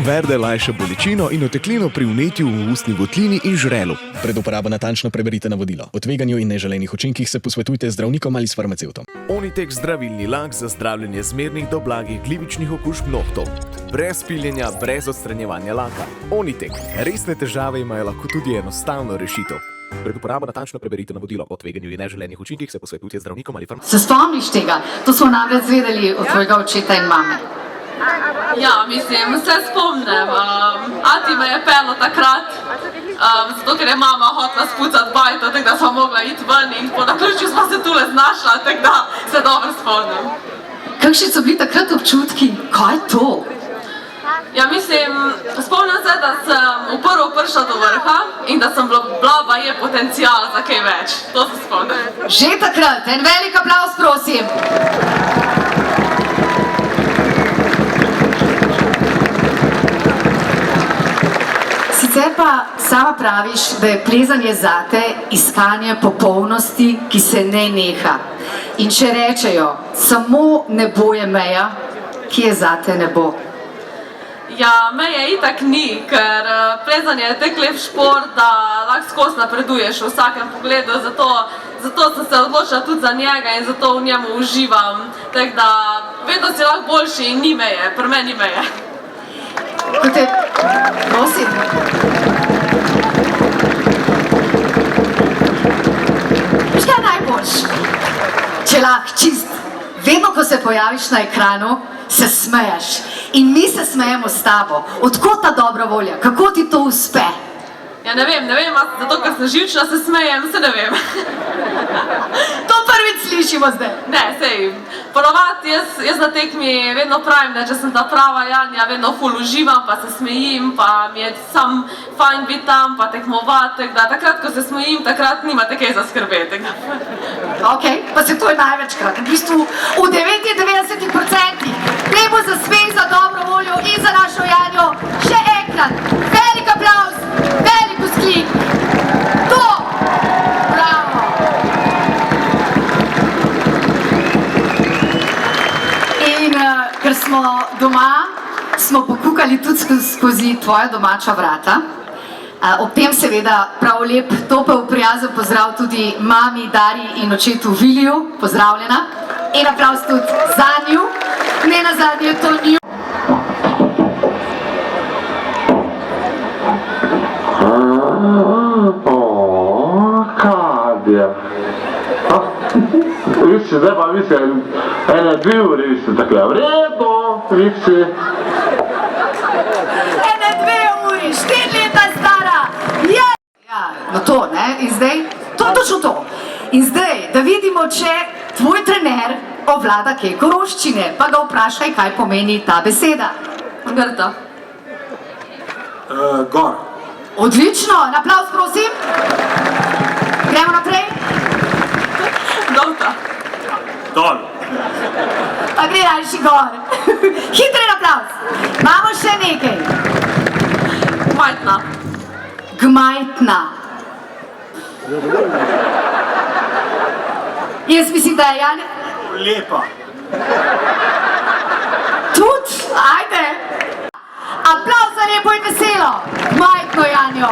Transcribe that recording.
Verde lajša bolečino in oteklino pri vnetju v ustni votlini in žrelu. Pred uporabo natančno preberite navodilo. O tveganju in neželenih učinkih se posvetujte z zdravnikom ali s farmacevtom. Onitek zdravilni lak za zdravljenje zmernih do blagih glivičnih okužb nohtov. Brez piljenja, brez odstranjevanja laka. Onitek. Resne težave imajo lahko tudi enostavno rešitev. Pred uporabo natančno preberite navodilo. O tveganju in neželenih učinkih se posvetujte z zdravnikom ali farmacevtom. Se spomniš tega? To smo namreč zvedeli od tvojega očeta in mame. Ja, mislim, se spomnim. Ati me je pelo takrat, zato ker je mama hotela spucati bajto, tako da smo mogla iti ven in po naključju smo se tule znašla, tako da se dobro spomnim. Kakšni so bili takrat občutki? Kaj je to? Ja, mislim, spomnim se, da sem prvo prišla do vrha in da sem bila je potencial za kaj več. To se spomnim. Že takrat, en velik aplavz, prosim. Sicer pa sama praviš, da je plezanje zate iskanje popolnosti, ki se ne neha. In če rečejo, samo nebo je meja, kje zate nebo? Ja, meje itak ni, ker plezanje je tak lep šport, da lahko skozi napreduješ v vsakem pogledu, zato sem se odločila tudi za njega in zato v njemu uživam. Tako da vedno si lahko boljši in ni meje, pri meni ni meje. Kot je, prosim. Veš kaj je najboljš? Če lahko čist, vedno ko se pojaviš na ekranu, se smeješ. In mi se smejemo s tabo. Odkot ta dobra volja? Kako ti to uspe? Ja, ne vem, zato ker sem živčna, se smejem, se ne vem. To prvič slišimo zdaj. Ne, sej, ponovadi jaz na tekmi vedno pravim, da če sem ta prava Janja, vedno ful uživam, pa se smejim, pa mi je sam fajn biti tam, pa tekmovati, da takrat, ko se smejim, takrat nimate kaj za skrbeti. Ok, pa se to je največkrat, v bistvu v 99%. Lepo za smeh, za dobro voljo in za našo Janjo. Še enkrat, velik aplavz, velik vzklik. To! Bravo! In ker smo doma, smo pokukali tudi skozi tvoja domača vrata. Ob tem seveda prav lep, topel, prijazen pozdrav tudi mami Darji in očetu Viliju, pozdravljena. In aplavz tudi za nju, ne nazadnje to nju. Kadija. Visi, zdaj pa visi, ene 2 uri visi takle, vredno, visi. Ene 2 uri, 4 leta stara, je! Ja, no to, ne, in zdaj, to je točno to. In zdaj, da vidimo, če tvoj trener ovlada kaj koroščine, pa ga vprašaj, kaj pomeni ta beseda. Grta. Gor. Odlično, en aplavz prosim. Gremo naprej. Dolta. Dol. Pa gre rajši gor. Hitren aplavz. Imamo še nekaj. Majtna. Gmajtna. Jaz mislim, da je Janja... Lepa. Tudi, ajde. Aplavz za lepo in veselo. Gmajtno Janjo.